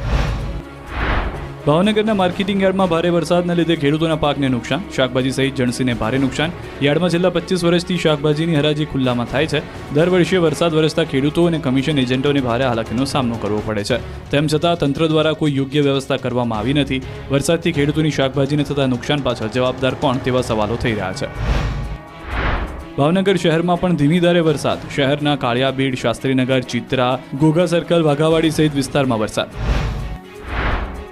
ભાવનગરના માર્કેટિંગ યાર્ડમાં ભારે વરસાદના લીધે ખેડૂતોના પાકને નુકસાન. શાકભાજી સહિત જણસીને ભારે નુકસાન. યાર્ડમાં છેલ્લા 25 વર્ષથી શાકભાજીની હરાજી ખુલ્લામાં થાય છે. દર વર્ષે વરસાદ વરસતા ખેડૂતો અને કમિશન એજન્ટોને ભારે હાલાકીનો સામનો કરવો પડે છે. તેમ છતાં તંત્ર દ્વારા કોઈ યોગ્ય વ્યવસ્થા કરવામાં આવી નથી. વરસાદથી ખેડૂતોની શાકભાજીને થતા નુકસાન પાછળ જવાબદાર કોણ તેવા સવાલો થઈ રહ્યા છે. ભાવનગર શહેરમાં પણ ધીમી ધારે વરસાદ. શહેરના કાળિયાબીડ, શાસ્ત્રીનગર, ચિત્રા, ઘોઘા સર્કલ, વાઘાવાડી સહિત વિસ્તારમાં વરસાદ.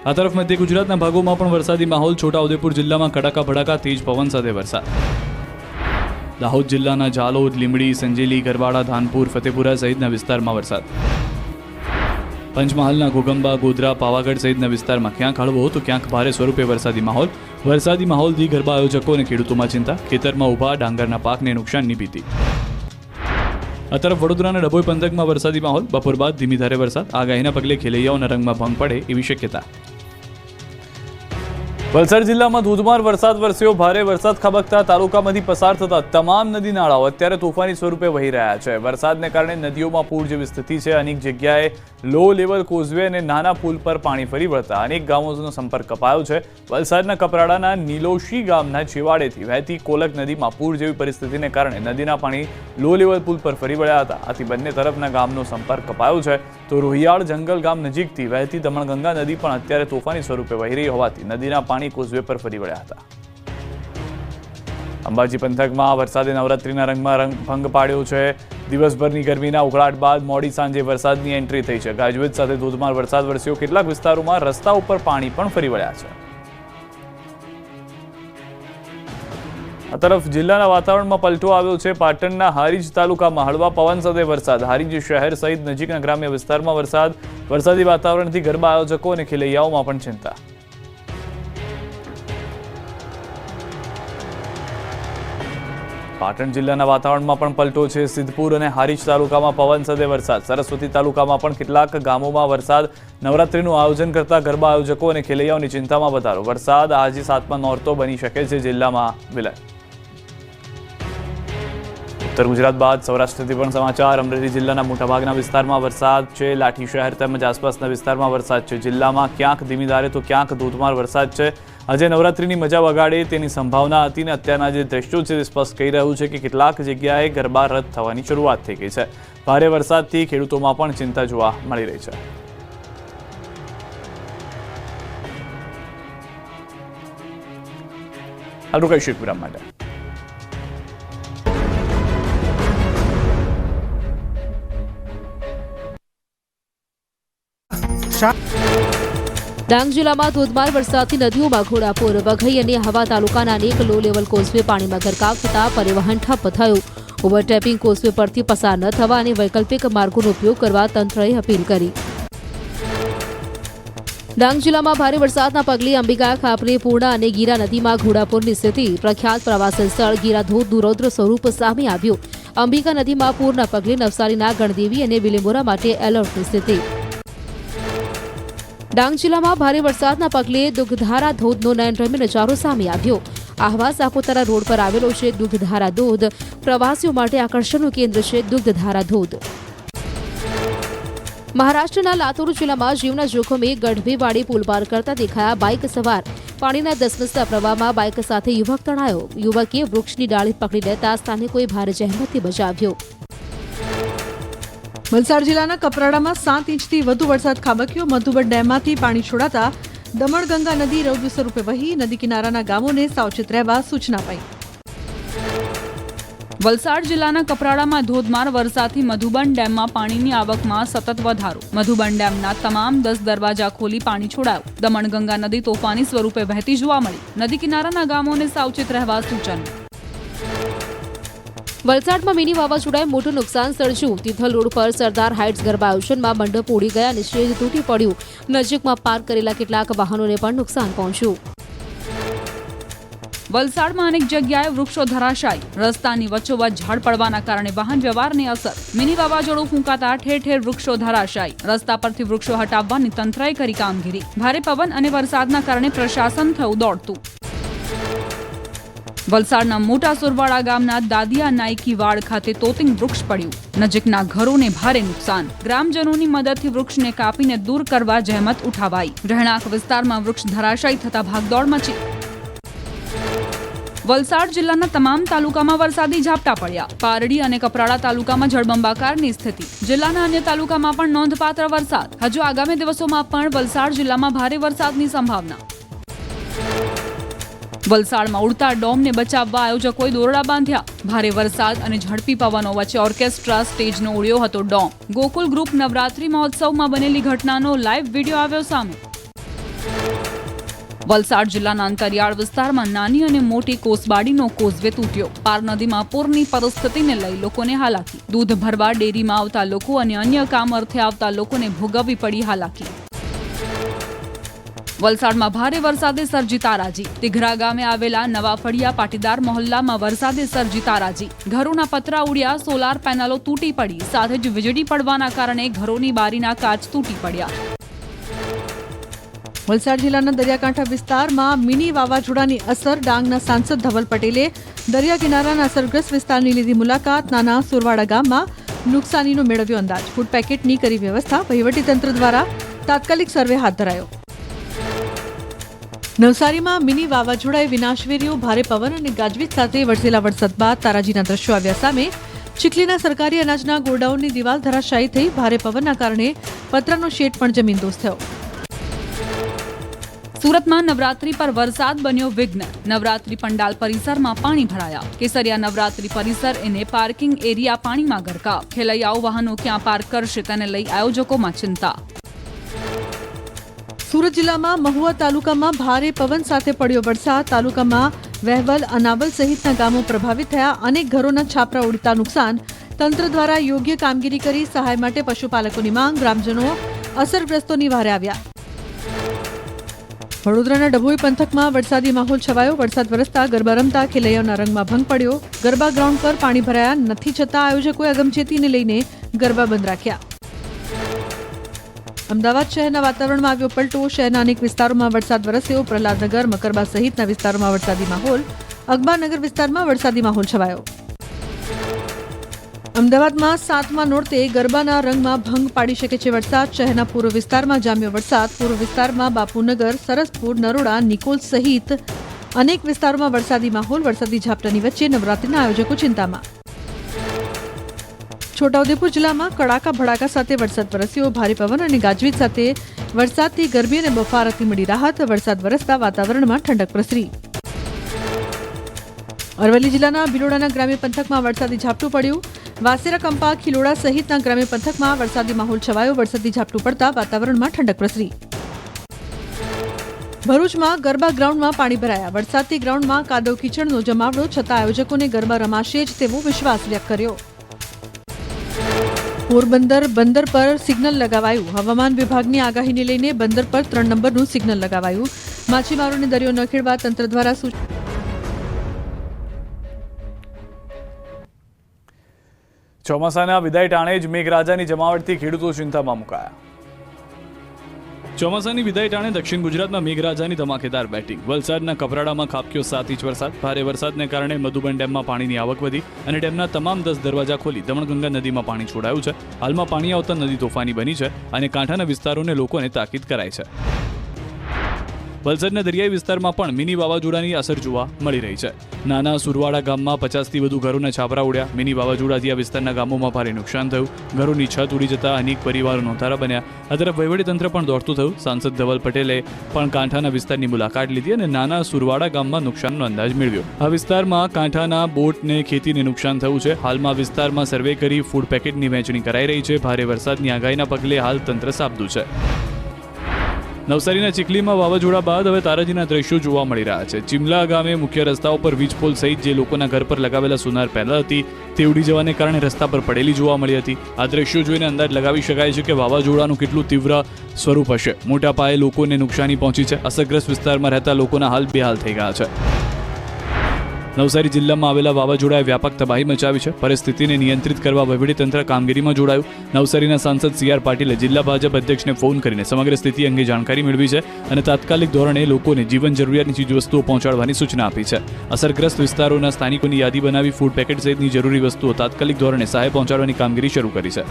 આ તરફ મધ્ય ગુજરાતના ભાગોમાં પણ વરસાદી માહોલ. છોટાઉદેપુર જિલ્લામાં કડાકા ભડાકા તેજ પવન સાથે વરસાદ. દાહોદ જિલ્લાના જાલોદ, લીંબડી, સંજેલી, ગરવાડા, ધાનપુર, ફતેપુરા સહિતના વિસ્તારમાં વરસાદ. પંચમહાલના ઘોગંબા, ગોધરા, પાવાગઢ સહિતના વિસ્તારમાં ક્યાંક હળવો તો ક્યાંક ભારે સ્વરૂપે વરસાદી માહોલ. વરસાદી માહોલથી ગરબા આયોજકો અને ખેડૂતોમાં ચિંતા. ખેતરમાં ઊભા ડાંગરના પાકને નુકસાનની ભીતિ. આ તરફ વડોદરાના ડભોઈ પંથકમાં વરસાદી માહોલ, બપોર બાદ ધીમી ધારે વરસાદ, આગાહીના પગલે ખેલૈયાઓના રંગમાં ભંગ પડે એવી શક્યતા. વલસાડ જિલ્લામાં ધોધમાર વરસાદ વરસ્યો, ભારે વરસાદ ખાબકતા તાલુકામાંથી પસાર થતા તમામ નદી નાળાઓ અત્યારે તોફાની સ્વરૂપે વહી રહ્યા છે. વરસાદને કારણે નદીઓમાં પૂર જેવી સ્થિતિ છે. અનેક જગ્યાએ લો લેવલ કોઝવે અને નાના પુલ પર પાણી ફરી વળતા અનેક ગામોનો સંપર્ક કપાયો છે. વલસાડના કપરાડાના નીલોશી ગામના છેવાડેથી વહેતી કોલક નદીમાં પૂર જેવી પરિસ્થિતિને કારણે નદીના પાણી લો લેવલ પુલ પર ફરી વળ્યા હતા. આથી બંને તરફના ગામનો સંપર્ક કપાયો છે. તો રોહિયાળ જંગલ ગામ નજીકથી વહેતી દમણગંગા નદી પણ અત્યારે તોફાની સ્વરૂપે વહી રહી હોવાથી નદીના પાણી કોઝવે પર ફરી વળ્યા હતા. અંબાજી પંથકમાં વરસાદે નવરાત્રીના રંગમાં ભંગ પાડ્યો છે. દિવસભરની ગરમીના ઉકળાટ બાદ મોડી સાંજે વરસાદની એન્ટ્રી થઈ છે. ગાજવીજ સાથે ધોધમાર વરસાદ વરસ્યો. કેટલાક વિસ્તારોમાં રસ્તા ઉપર પાણી પણ ફરી વળ્યા છે. આ તરફ જિલ્લાના વાતાવરણમાં પલટો આવ્યો છે. પાટણના હારીજ તાલુકામાં હળવા પવન સાથે વરસાદ. હારીજ શહેર સહિત નજીકના ગ્રામ્ય વિસ્તારમાં વરસાદી વાતાવરણથી ગરબા આયોજકો અને ખેલૈયાઓમાં પણ ચિંતા. પાટણ જિલ્લાના વાતાવરણમાં પણ પલટો છે. સિદ્ધપુર અને હારીજ તાલુકામાં પવન સાથે વરસાદ. સરસ્વતી તાલુકામાં પણ કેટલાક ગામોમાં વરસાદ. નવરાત્રીનું આયોજન કરતા ગરબા આયોજકો અને ખેલૈયાઓની ચિંતામાં વધારો. વરસાદ આજે 7મા નોરતો બની શકે છે. જિલ્લામાં વિલય. ઉત્તર ગુજરાત બાદ સૌરાષ્ટ્રથી પણ સમાચાર. અમરેલી જિલ્લાના મોટાભાગના વિસ્તારમાં વરસાદ છે. લાઠી શહેર તેમજ આસપાસના વિસ્તારમાં વરસાદ છે. જિલ્લામાં ક્યાંક ધીમી ધારે તો ક્યાંક ધોધમાર વરસાદ છે. આજે નવરાત્રીની મજા વગાડે તેની સંભાવના હતી અને અત્યારના જે દ્રશ્યો છે તે સ્પષ્ટ કહી રહ્યું છે કે કેટલાક જગ્યાએ ગરબા રદ થવાની શરૂઆત થઈ ગઈ છે. ભારે વરસાદથી ખેડૂતોમાં પણ ચિંતા જોવા મળી રહી છે. હાલ રોકાઈશું વિરામ માટે. ડાંગ જિલ્લામાં ધોધમાર વરસાદથી નદીઓમાં ઘોડાપુર. વઘઈ અને હવા તાલુકાના અનેક લો લેવલ કોઝવે પાણીમાં ગરકાવ થતા પરિવહન ઠપ થયું. ઓવરટેપિંગ કોઝવે પરથી પસાર ન થવા અને વૈકલ્પિક માર્ગોનો ઉપયોગ કરવા તંત્રએ અપીલ કરી. ડાંગ જિલ્લામાં ભારે વરસાદના પગલે અંબિકા, ખાપરી, પૂર્ણા અને ગીરા નદીમાં ઘોડાપુરની સ્થિતિ. પ્રખ્યાત પ્રવાસન સ્થળ ગીરા ધોધ રૌદ્ર સ્વરૂપ સામે આવ્યું. અંબિકા નદીમાં પૂરના પગલે નવસારીના ગણદેવી અને વિલેમોરા માટે એલર્ટની સ્થિતિ. ડાંગ જિલ્લામાં ભારે વરસાદના પગલે દુગ્ધધારા ધોધનો નયનરમ્ય નજારો સામે આવ્યો. આહવા સાપુતારા રોડ પર આવેલો છે દુગ્ધધારા ધોધ. પ્રવાસીઓ માટે આકર્ષણનું કેન્દ્ર છે દુગ્ધધારા ધોધ. મહારાષ્ટ્રના લાતુર જિલ્લામાં જીવના જોખમે ગઢવેવાડી પુલ પાર કરતા દેખાયા બાઇક સવાર. પાણીના ધસમસતા પ્રવાહમાં બાઇક સાથે યુવક તણાયો. યુવકે વૃક્ષની ડાળી પકડી લેતા સ્થાનિકોએ ભારે જહેમતથી બચાવ્યો. વલસાડ જિલ્લાના કપરાડામાં 7 ઇંચથી વધુ વરસાદ ખાબક્યો. મધુબન ડેમમાંથી પાણી છોડાતા દમણગંગા નદી રૌદ્ર સ્વરૂપે વહી. નદી કિનારાના ગામોને સાવચેત રહેવા સૂચના અપાઈ. વલસાડ જિલ્લાના કપરાડામાં ધોધમાર વરસાદથી મધુબન ડેમમાં પાણીની આવકમાં સતત વધારો. મધુબન ડેમના તમામ 10 દરવાજા ખોલી પાણી છોડાયું. દમણગંગા નદી તોફાની સ્વરૂપે વહેતી જોવા મળી. નદી કિનારાના ગામોને સાવચેત રહેવા સૂચન. વલસાડમાં મિની વાવાઝોડાએ મોટું નુકસાન સર્જ્યું. તિથલ રોડ પર સરદાર હાઇટ્સ ગરબા આયોજનમાં મંડપ ઉડી ગયા અને સ્ટેજ તૂટી પડ્યું. નજીકમાં પાર્ક કરેલા કેટલાક વાહનોને પણ નુકસાન પહોંચ્યું. વલસાડમાં અનેક જગ્યાએ વૃક્ષો ધરાશાયી. રસ્તાની વચ્ચોવચ્ચ ઝાડ પડવાના કારણે વાહન વ્યવહારને અસર. મિની વાવાઝોડું ફૂંકાતા ઠેર ઠેર વૃક્ષો ધરાશાયી. રસ્તા પરથી વૃક્ષો હટાવવાની તંત્રએ કરી કામગીરી. ભારે પવન અને વરસાદના કારણે પ્રશાસન થયું દોડતું. વલસાડના મોટા સુરવાડા ગામના દાદિયા નાયકી વાડ ખાતે તોતિંગ વૃક્ષ પડ્યું. નજીકના ઘરોને ભારે નુકસાન. ગ્રામજનોની મદદથી વૃક્ષને કાપીને દૂર કરવા જહેમત ઉઠાવાઈ. રહેણાંક વિસ્તારમાં વૃક્ષ ધરાશાયી થતા ભાગદોડ મચી. વલસાડ જિલ્લાના તમામ તાલુકામાં વરસાદી ઝાપટા પડ્યા. પારડી અને કપરાડા તાલુકામાં જળબંબાકારની સ્થિતિ. જિલ્લાના અન્ય તાલુકામાં પણ નોંધપાત્ર વરસાદ. હજુ આગામી દિવસોમાં પણ વલસાડ જિલ્લામાં ભારે વરસાદની સંભાવના. વલસાડમાં ઉડતા ડોમને બચાવવા આયોજકોએ દોરડા બાંધ્યા. ભારે વરસાદ અને ઝડપી પવનો વચ્ચે ઓર્કેસ્ટ્રા સ્ટેજનો ઉડ્યો હતો ડોમ. ગોકુલ ગ્રુપ નવરાત્રી મહોત્સવમાં બનેલી ઘટનાનો લાઈવ વિડીયો આવ્યો સામે. વલસાડ જિલ્લાના અંતરિયાળ વિસ્તારમાં નાની અને મોટી કોસબાડીનો કોઝવે તૂટ્યો. પાર નદીમાં પૂરની પરિસ્થિતિને લઈ લોકોને હાલાકી. દૂધ ભરવા ડેરીમાં આવતા લોકો અને અન્ય કામ અર્થે આવતા લોકોને ભોગવવી પડી હાલાકી. વલસાડમાં ભારે વરસાદે સર્જી તારાજી. તિઘરા ગામે આવેલા નવા ફળિયા પાટીદાર મહોલ્લામાં વરસાદે સર્જી તારાજી. ઘરોના પતરા ઉડ્યા, સોલાર પેનલો તૂટી પડી, સાથે જ વીજળી પડવાના કારણે ઘરોની બારીના કાચ તૂટી પડ્યા. વલસાડ જિલ્લાના દરિયાકાંઠા વિસ્તારમાં મિની વાવાઝોડાની અસર. ડાંગના સાંસદ ધવલ પટેલે દરિયા કિનારાના અસરગ્રસ્ત વિસ્તારની લીધી મુલાકાત. નાના સુરવાડા ગામમાં નુકસાનીનો મેળવ્યો અંદાજ. ફૂડ પેકેટની કરી વ્યવસ્થા. વહીવટીતંત્ર દ્વારા તાત્કાલિક સર્વે હાથ ધરાયો. નવસારીમાં મિની વાવાઝોડાએ વિનાશ વેર્યો. ભારે પવન અને ગાજવીજ સાથે વરસેલા વરસાદ બાદ તારાજીના દ્રશ્યો આવ્યા સામે. ચીખલીના સરકારી અનાજના ગોડાઉનની દિવાલ ધરાશાયી થઈ. ભારે પવનના કારણે પતરાનો શેડ પણ જમીનદોસ્ત થયો. સુરતમાં નવરાત્રી પર વરસાદ બન્યો વિઘ્ન. નવરાત્રી પંડાલ પરિસરમાં પાણી ભરાયા. કેસરિયા નવરાત્રી પરિસર એને પાર્કિંગ એરિયા પાણીમાં ગરકાવ. ખેલૈયાઓ વાહનો ક્યાં પાર્ક કરશે તેને લઈ આયોજકોમાં ચિંતા. સુરત જિલ્લામાં મહુવા તાલુકામાં ભારે પવન સાથે પડ્યો વરસાદ. તાલુકામાં વહેવલ, અનાવલ સહિતના ગામો પ્રભાવિત થયા. અનેક ઘરોના છાપરા ઉડતા નુકસાન. તંત્ર દ્વારા યોગ્ય કામગીરી કરી સહાય માટે પશુપાલકોની માંગ. ગ્રામજનો અસરગ્રસ્તોની વહારે આવ્યા. વડોદરાના ડભોઈ પંથકમાં વરસાદી માહોલ છવાયો. વરસાદ વરસતા ગરબા રમતા ખેલૈયાઓના રંગમાં ભંગ પડ્યો. ગરબા ગ્રાઉન્ડ પર પાણી ભરાયા નથી છતાં આયોજકોએ અગમચેતીને લઈને ગરબા બંધ રાખ્યા. અમદાવાદ શહેરના વાતાવરણમાં આવ્યો પલટો. શહેરના અનેક વિસ્તારોમાં વરસાદ વરસ્યો. પ્રહલાદનગર, મકરબા સહિતના વિસ્તારોમાં વરસાદી માહોલ. અકબરનગર વિસ્તારમાં વરસાદી માહોલ છવાયો. અમદાવાદમાં 7મા નોરતે ગરબાના રંગમાં ભંગ પાડી શકે છે વરસાદ. શહેરના પૂર્વ વિસ્તારમાં જામ્યો વરસાદ. પૂર્વ વિસ્તારમાં બાપુનગર, સરસપુર, નરોડા, નિકોલ સહિત અનેક વિસ્તારોમાં વરસાદી માહોલ. વરસાદી ઝાપટાની વચ્ચે નવરાત્રીના આયોજકો ચિંતામાં. છોટાઉદેપુર જિલ્લામાં કડાકા ભડાકા સાથે વરસાદ વરસ્યો. ભારે પવન અને ગાજવીજ સાથે વરસાદથી ગરમી અને બફારાથી મળી રાહત. વરસાદ વરસતા વાતાવરણમાં ઠંડક પ્રસરી. અરવલ્લી જિલ્લાના ભિલોડાના ગ્રામ્ય પંથકમાં વરસાદી ઝાપટું પડ્યું. વાસેરા, કંપા, ખિલોડા સહિતના ગ્રામ્ય પંથકમાં વરસાદી માહોલ છવાયો. વરસાદી ઝાપટું પડતા વાતાવરણમાં ઠંડક પ્રસરી. ભરૂચમાં ગરબા ગ્રાઉન્ડમાં પાણી ભરાયા. વરસાદથી ગ્રાઉન્ડમાં કાદવ કીચડનો જમાવડો. છતાં આયોજકોને ગરબા રમાશે જ તેવો વિશ્વાસ વ્યક્ત કર્યો. પોરબંદર બંદર પર સિગ્નલ લગાવાયું. હવામાન વિભાગની આગાહીને લઈને બંદર પર 3 નંબરનું સિગ્નલ લગાવાયું. માછીમારોને દરિયો ન ખેડવા તંત્ર દ્વારા ચોમાસાના વિદાય ટાણે જ મેઘરાજાની જમાવટથી ખેડૂતો ચિંતામાં મુકાયા. ચોમાસાની વિદાય ટાણે દક્ષિણ ગુજરાતમાં મેઘરાજાની ધમાકેદાર બેટિંગ. વલસાડના કપરાડામાં ખાબક્યો 7 ઇંચ વરસાદ. ભારે વરસાદને કારણે મધુબન ડેમમાં પાણીની આવક વધી અને ડેમના તમામ 10 દરવાજા ખોલી દમણગંગા નદીમાં પાણી છોડાયું છે. હાલમાં પાણી આવતા નદી તોફાની બની છે અને કાંઠાના વિસ્તારોને લોકોને તાકીદ કરાઈ છે. વલસાડના દરિયાઈ વિસ્તારમાં પણ મિની વાવાઝોડાની અસર જોવા મળી રહી છે. નાના સુરવાડા ગામમાં 50થી વધુ ઘરોના છાપરા ઉડ્યા. મિની વાવાઝોડાથી આ વિસ્તારના ગામોમાં ભારે નુકસાન થયું. ઘરોની છત ઉડી જતા અનેક પરિવારો નોંધારા બન્યા. આ તરફ વહીવટીતંત્ર પણ દોડતું થયું. સાંસદ ધવલ પટેલે પણ કાંઠાના વિસ્તારની મુલાકાત લીધી અને નાના સુરવાડા ગામમાં નુકસાનનો અંદાજ મેળવ્યો. આ વિસ્તારમાં કાંઠાના બોટને ખેતીને નુકસાન થયું છે. હાલમાં વિસ્તારમાં સર્વે કરી ફૂડ પેકેટની વહેંચણી કરાઈ રહી છે. ભારે વરસાદની આગાહીના પગલે હાલ તંત્ર સાબદું છે. નવસારીના ચીખલીમાં વાવાઝોડા બાદ હવે તારાજીના દ્રશ્યો જોવા મળી રહ્યા છે. ચિમલા ગામે મુખ્ય રસ્તાઓ પર વીજ પોલ સહિત જે લોકોના ઘર પર લગાવેલા સોનાર પેનલ હતી તે ઉડી જવાને કારણે રસ્તા પર પડેલી જોવા મળી હતી. આ દ્રશ્યો જોઈને અંદાજ લગાવી શકાય છે કે વાવાઝોડાનું કેટલું તીવ્ર સ્વરૂપ હશે. મોટા પાયે લોકોને નુકસાની પહોંચી છે. અસરગ્રસ્ત વિસ્તારમાં રહેતા લોકોના હાલ બેહાલ થઈ ગયા છે. નવસારી જિલ્લામાં આવેલા વાવાઝોડાએ વ્યાપક તબાહી મચાવી છે. પરિસ્થિતિને નિયંત્રિત કરવા વહીવટીતંત્ર કામગીરીમાં જોડાયું. નવસારીના સાંસદ CR પાટીલે જિલ્લા ભાજપ અધ્યક્ષને ફોન કરીને સમગ્ર સ્થિતિ અંગે જાણકારી મેળવી છે અને તાત્કાલિક ધોરણે લોકોને જીવન જરૂરિયાતની ચીજવસ્તુઓ પહોંચાડવાની સૂચના આપી છે. અસરગ્રસ્ત વિસ્તારોના સ્થાનિકોની યાદી બનાવી ફૂડ પેકેટ સહિતની જરૂરી વસ્તુઓ તાત્કાલિક ધોરણે સહાય પહોંચાડવાની કામગીરી શરૂ કરી છે.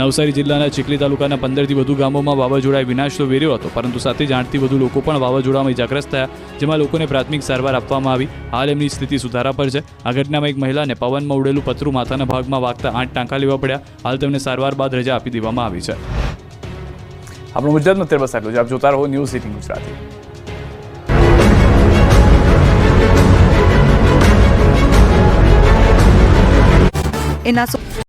નવસારી જિલ્લાના ચીખલી તાલુકાના 15થી વધુ ગામોમાં વાવાઝોડાએ વિનાશ તો વેર્યો હતો, પરંતુ સાથે જ 8થી વધુ લોકો પણ વાવાઝોડામાં ઇજાગ્રસ્ત થયા, જેમાં લોકોને પ્રાથમિક સારવાર આપવામાં આવી. હાલ એમની સ્થિતિ સુધારા પર છે. આ ઘટનામાં એક મહિલાને પવનમાં ઉડેલું પતરું માથાના ભાગમાં વાગતા 8 ટાંકા લેવા પડ્યા. હાલ તેમને સારવાર બાદ રજા આપી દેવામાં આવી છે. આપણું ગુજરાતમાં અત્યારે બસ આટલું જ. આપ જોતા રહો ન્યૂઝ 18 ગુજરાતી. એના